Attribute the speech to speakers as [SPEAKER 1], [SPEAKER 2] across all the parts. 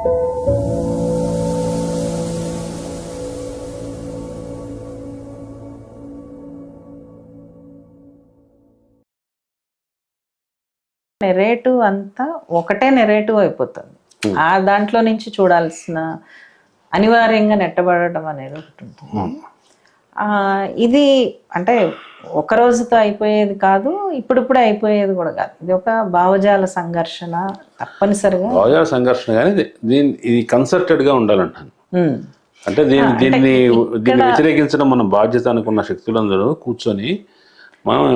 [SPEAKER 1] Narrative అంతా ఒకటే narrative అయిపోతుంది. ఆ దాంట్లో నుంచి చూడాల్సిన అనివార్యంగా నెట్టబడటం అనేది ఒకటి ఉంటుంది. ఇది అంటే ఒక రోజుతో అయిపోయేది కాదు, ఇప్పుడిప్పుడే అయిపోయేది కూడా కాదు. ఇది ఒక భావజాల సంఘర్షణ, తప్పనిసరిగా
[SPEAKER 2] భావజాల సంఘర్షణ. కానీ ఇది కన్సర్టెడ్గా ఉండాలంటాను. అంటే దీన్ని వ్యతిరేకించడం మన బాధ్యత అనుకున్న శక్తులందరూ కూర్చొని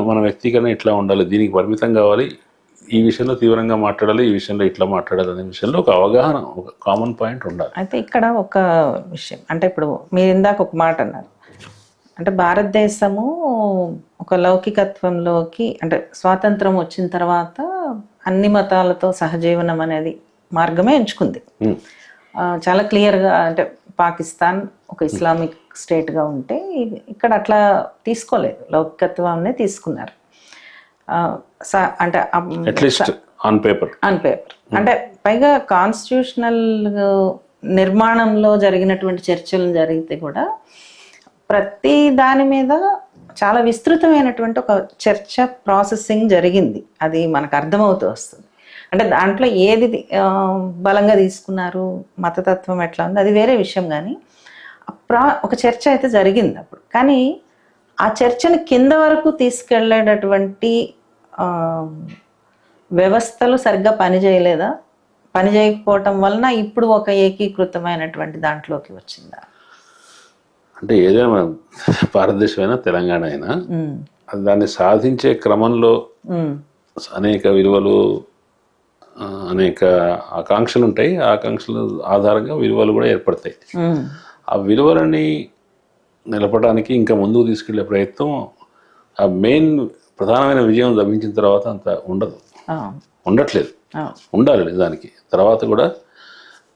[SPEAKER 2] మన వ్యక్తీకరణ ఇట్లా ఉండాలి, దీనికి పరిమితం కావాలి, ఈ విషయంలో తీవ్రంగా మాట్లాడాలి, ఈ విషయంలో ఇట్లా మాట్లాడాలి అనే విషయంలో ఒక అవగాహన, ఒక కామన్ పాయింట్ ఉండాలి.
[SPEAKER 1] అయితే ఇక్కడ ఒక విషయం అంటే, ఇప్పుడు మీరు ఇందాక ఒక మాట అన్నారు, అంటే భారతదేశము ఒక లౌకికత్వంలోకి, అంటే స్వాతంత్రం వచ్చిన తర్వాత అన్ని మతాలతో సహజీవనం అనేది మార్గమే ఎంచుకుంది. చాలా క్లియర్గా, అంటే పాకిస్తాన్ ఒక ఇస్లామిక్ స్టేట్గా ఉంటే ఇక్కడ అట్లా తీసుకోలేదు, లౌకికత్వాన్ని తీసుకున్నారు. అంటే
[SPEAKER 2] ఆన్ పేపర్
[SPEAKER 1] అంటే పైగా కాన్స్టిట్యూషనల్ నిర్మాణంలో జరిగినటువంటి చర్చలు జరిగితే కూడా ప్రతి దాని మీద చాలా విస్తృతమైనటువంటి ఒక చర్చ ప్రాసెసింగ్ జరిగింది. అది మనకు అర్థమవుతూ వస్తుంది. అంటే దాంట్లో ఏది బలంగా తీసుకున్నారు, మతతత్వం ఎట్లా ఉంది, అది వేరే విషయం. కానీ ఒక చర్చ అయితే జరిగింది అప్పుడు. కానీ ఆ చర్చని కింద వరకు తీసుకెళ్ళేటటువంటి వ్యవస్థలు సరిగ్గా పనిచేయలేదా, పనిచేయకపోవటం వలన ఇప్పుడు ఒక ఏకీకృతమైనటువంటి దాంట్లోకి వచ్చిందా?
[SPEAKER 2] అంటే ఏదైనా భారతదేశమైనా తెలంగాణ అయినా దాన్ని సాధించే క్రమంలో అనేక విలువలు, అనేక ఆకాంక్షలు ఉంటాయి. ఆ ఆకాంక్షల ఆధారంగా విలువలు కూడా ఏర్పడతాయి. ఆ విలువలని నిలపడానికి ఇంకా ముందుకు తీసుకెళ్లే ప్రయత్నం, ఆ మెయిన్ ప్రధానమైన విజయం లభించిన తర్వాత అంత ఉండట్లేదు. ఉండాలి నిజానికి. తర్వాత కూడా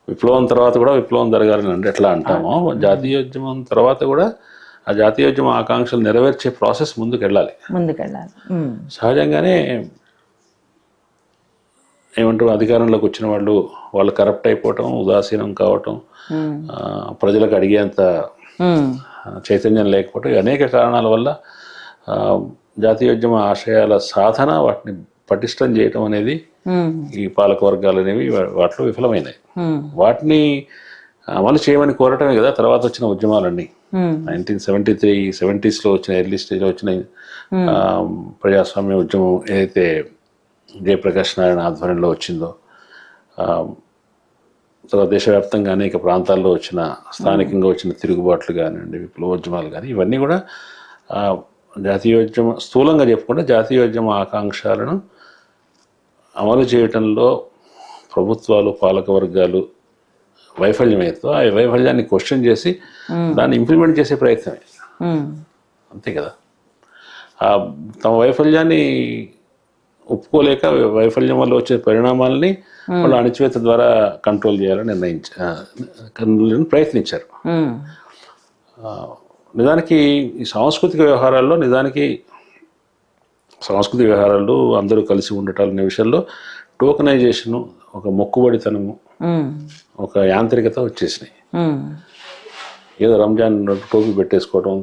[SPEAKER 2] విప్లవం తర్వాత కూడా విప్లవం జరగాలని అంటే ఎట్లా అంటామో, జాతీయోద్యమం తర్వాత కూడా ఆ జాతీయోద్యమ ఆకాంక్షలు నెరవేర్చే ప్రాసెస్ ముందుకెళ్ళాలి. సహజంగానే ఏమంటారు, అధికారంలోకి వచ్చిన వాళ్ళు కరప్ట్ అయిపోవటం, ఉదాసీనం కావటం, ప్రజలకు అడిగేంత చైతన్యం లేకపోవటం, అనేక కారణాల వల్ల జాతీయోద్యమ ఆశయాల సాధన, వాటిని పటిష్టం చేయటం అనేది ఈ పాలక వర్గాలు అనేవి వాటిలో విఫలమైనాయి. వాటిని అమలు చేయమని కోరటమే కదా తర్వాత వచ్చిన ఉద్యమాలన్నీ. 1973, 70s వచ్చిన, ఎర్లీ స్టేజ్లో వచ్చిన ప్రజాస్వామ్య ఉద్యమం ఏదైతే జయప్రకాష్ నారాయణ ఆధ్వర్యంలో వచ్చిందో, తర్వాత దేశవ్యాప్తంగా అనేక ప్రాంతాల్లో వచ్చిన, స్థానికంగా వచ్చిన తిరుగుబాట్లు కానివ్వండి, విప్లవోద్యమాలు కానీ, ఇవన్నీ కూడా జాతీయోద్యమ, స్థూలంగా చెప్పుకుంటే జాతీయోద్యమ ఆకాంక్షలను అమలు చేయటంలో ప్రభుత్వాలు, పాలక వర్గాలు వైఫల్యమైతే ఆ వైఫల్యాన్ని క్వశ్చన్ చేసి దాన్ని ఇంప్లిమెంట్ చేసే ప్రయత్నమే. అంతే కదా. తమ వైఫల్యాన్ని ఒప్పుకోలేక వైఫల్యం వల్ల వచ్చే పరిణామాలని వాళ్ళు అణచివేత ద్వారా కంట్రోల్ చేయాలని ప్రయత్నించారు. నిజానికి ఈ సాంస్కృతిక వ్యవహారాల్లో అందరూ కలిసి ఉండటాలనే విషయంలో టోకనైజేషను, ఒక మొక్కుబడితనము, ఒక యాంత్రికత వచ్చేసినాయి. ఏదో రంజాన్ టోపీ పెట్టేసుకోవడం,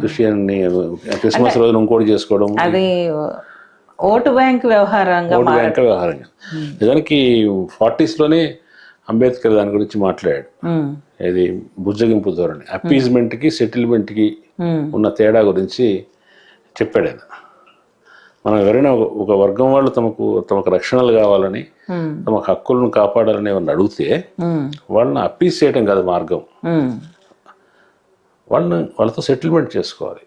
[SPEAKER 2] క్రిస్టియన్ని క్రిస్మస్ రోజున ఇంకోటి చేసుకోవడం,
[SPEAKER 1] అది ఓటు బ్యాంక్ వ్యవహారంగా.
[SPEAKER 2] నిజానికి 40s అంబేద్కర్ దాని గురించి మాట్లాడాడు. ఇది బుజ్జగింపు ధోరణి, అపీజ్మెంట్కి సెటిల్మెంట్కి ఉన్న తేడా గురించి చెప్పాడు ఆయన. మనం ఎవరైనా ఒక వర్గం వాళ్ళు తమకు రక్షణలు కావాలని, తమకు హక్కులను కాపాడాలని ఎవరిని అడిగితే వాళ్ళని అప్పీజ్ చేయడం కాదు మార్గం, వాళ్ళతో సెటిల్మెంట్ చేసుకోవాలి.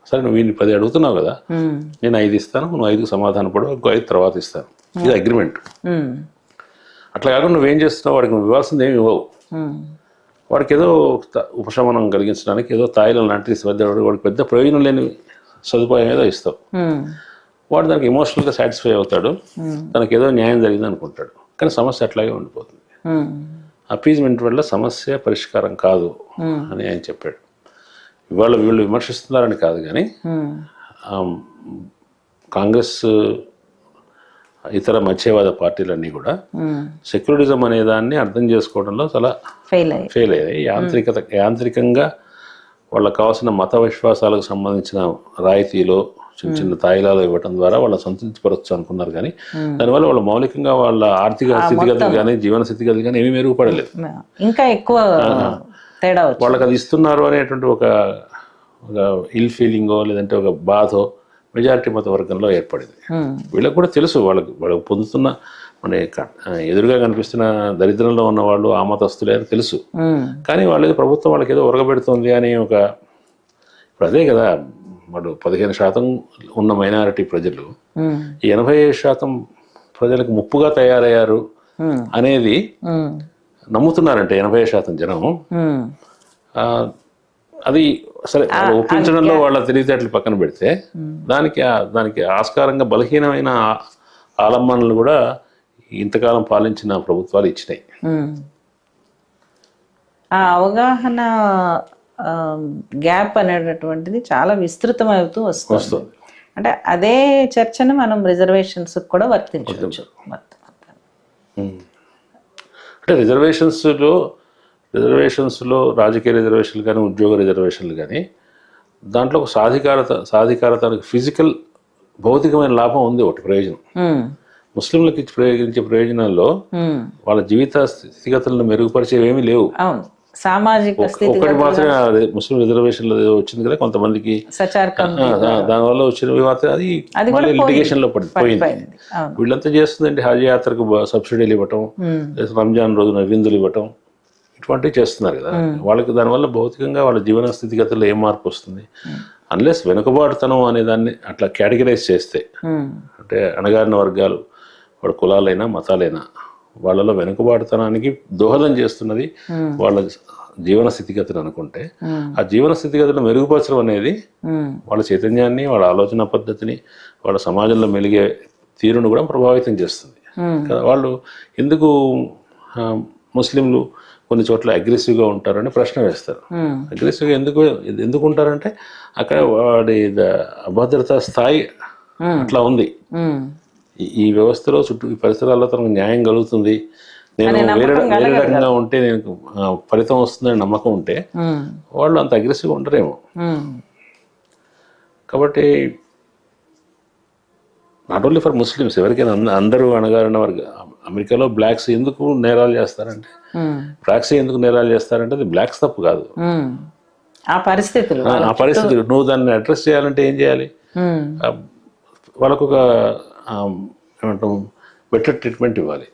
[SPEAKER 2] సరే, నువ్వు వీడిని 10 అడుగుతున్నావు కదా, నేను 5 ఇస్తాను, నువ్వు 5కు సమాధాన పడు, ఇంకో 5 తర్వాత ఇస్తాను, ఇది అగ్రిమెంట్. అట్లా కాకుండా నువ్వేం చేస్తున్నావు, వాడికి నువ్వు ఇవ్వాల్సింది ఏమి ఇవ్వవు, వాడికి ఏదో ఉపశమనం కలిగించడానికి ఏదో తాయిలం లాంటిది వాడికి పెద్ద ప్రయోజనం లేని సదుపాయం ఏదో ఇస్తావు. వాడు దానికి ఎమోషనల్గా సాటిస్ఫై అవుతాడు, తనకు ఏదో న్యాయం జరిగింది అనుకుంటాడు. కానీ సమస్య అట్లాగే ఉండిపోతుంది. అపీజ్మెంట్ వల్ల సమస్య పరిష్కారం కాదు అని ఆయన చెప్పాడు. ఇవాళ వీళ్ళు విమర్శిస్తున్నారని కాదు, కానీ కాంగ్రెస్ ఇతర మత్స్యవాద పార్టీలన్నీ కూడా సెక్యులరిజం అనే దాన్ని అర్థం చేసుకోవడంలో చాలా
[SPEAKER 1] ఫెయిల్
[SPEAKER 2] అయ్యాయి. యాంత్రికంగా వాళ్ళకి కావాల్సిన మత విశ్వాసాలకు సంబంధించిన రాయితీలో చిన్న చిన్న తాయిలాలు ఇవ్వడం ద్వారా వాళ్ళ సంతృప్తిపరచు అనుకున్నారు. కానీ దానివల్ల వాళ్ళ మౌలికంగా వాళ్ళ ఆర్థిక స్థితిగతులు కానీ జీవన స్థితిగతులు కానీ ఏమీ మెరుగుపడలేదు.
[SPEAKER 1] ఇంకా ఎక్కువ తేడా
[SPEAKER 2] వాళ్ళకి అది ఇస్తున్నారు అనేటువంటి ఒక ఇల్ ఫీలింగో లేదంటే ఒక బాధో మెజారిటీ మత వర్గంలో ఏర్పడింది. వీళ్ళకి కూడా తెలుసు వాళ్ళకి పొందుతున్న మన ఎదురుగా కనిపిస్తున్న దరిద్రంలో ఉన్న వాళ్ళు ఆ మతస్థులే అని తెలుసు. కానీ వాళ్ళు ప్రభుత్వం వాళ్ళకి ఏదో ఒరగబెడుతుంది అని ఇప్పుడు అదే కదా, వాళ్ళు 15% ఉన్న మైనారిటీ ప్రజలు 85% ప్రజలకు ముప్పుగా తయారయ్యారు అనేది నమ్ముతున్నారంటే 80% జనం. అది సరే ఒప్పించడంలో వాళ్ళ తెలివితేటలు పక్కన పెడితే దానికి ఆస్కారంగా బలహీనమైన ఆలంబనలు కూడా ఇంతకాలం పాలించిన ప్రభుత్వాలు ఇచ్చినాయి.
[SPEAKER 1] ఆ అవగాహన గ్యాప్ అనేటటువంటిది చాలా విస్తృతమవుతూ వస్తుంది. అంటే అదే చర్చను మనం రిజర్వేషన్స్ కూడా వర్తించవచ్చు.
[SPEAKER 2] అంటే రిజర్వేషన్స్లో రాజకీయ రిజర్వేషన్లు కానీ ఉద్యోగ రిజర్వేషన్లు కానీ దాంట్లో ఒక సాధికారత ఫిజికల్ భౌతికమైన లాభం ఉంది. ఒకటి ప్రయోజనం ముస్లింలకు ప్రయోగించే ప్రయోజనాల్లో వాళ్ళ జీవిత స్థితిగతులను మెరుగుపరిచేవేమీ లేవు.
[SPEAKER 1] సామాజిక
[SPEAKER 2] ఒకటి మాత్రమే ముస్లిం రిజర్వేషన్లో వచ్చింది కదా కొంతమందికి, దానివల్ల వచ్చినవి మాత్రం అది లిటిగేషన్ లో పడిపోయింది. వీళ్ళంతా చేస్తుందండి హజ్ యాత్రకు సబ్సిడీలు ఇవ్వటం, రంజాన్ రోజున విందులు ఇవ్వటం, ఇటువంటివి చేస్తున్నారు కదా. వాళ్ళకి దానివల్ల భౌతికంగా వాళ్ళ జీవన స్థితిగతుల్లో ఏం మార్పు వస్తుంది? అన్లెస్ వెనుకబాటుతనం అనే దాన్ని అట్లా కేటగిరైజ్ చేస్తే, అంటే అణగారిన వర్గాలు వాళ్ళ కులాలైనా మతాలైనా వాళ్ళలో వెనుకబాటుతనానికి దోహదం చేస్తున్నది వాళ్ళ జీవన స్థితిగతులు అనుకుంటే, ఆ జీవన స్థితిగతులను మెరుగుపరచడం అనేది వాళ్ళ చైతన్యాన్ని, వాళ్ళ ఆలోచన పద్ధతిని, వాళ్ళ సమాజంలో మెలిగే తీరును కూడా ప్రభావితం చేస్తుంది కదా. వాళ్ళు ఎందుకు ముస్లింలు కొన్ని చోట్ల అగ్రెసివ్గా ఉంటారని ప్రశ్న వేస్తారు. అగ్రెసివ్గా ఎందుకు ఉంటారంటే అక్కడ వాడి అభద్రతా స్థాయి అట్లా ఉంది. ఈ వ్యవస్థలో చుట్టూ ఈ పరిసరాల్లో తనకు న్యాయం కలుగుతుంది, నేను వేరే రకంగా ఉంటే నేను ఫలితం వస్తుందని నమ్మకం ఉంటే వాళ్ళు అంత అగ్రెసివ్గా ఉండరేమో. కాబట్టి నాట్ ఓన్లీ ఫర్ ముస్లిమ్స్, ఎవరికైనా అందరూ అణగారిన వారు. అమెరికాలో బ్లాక్స్ ఎందుకు నేరాలు చేస్తారంటే అది బ్లాక్స్ తప్పు కాదు, ఆ పరిస్థితులు. నువ్వు దాన్ని అడ్రస్ చేయాలంటే ఏం చేయాలి? వాళ్ళకు ఒక ఏమంటాం బెటర్ ట్రీట్మెంట్ ఇవ్వాలి.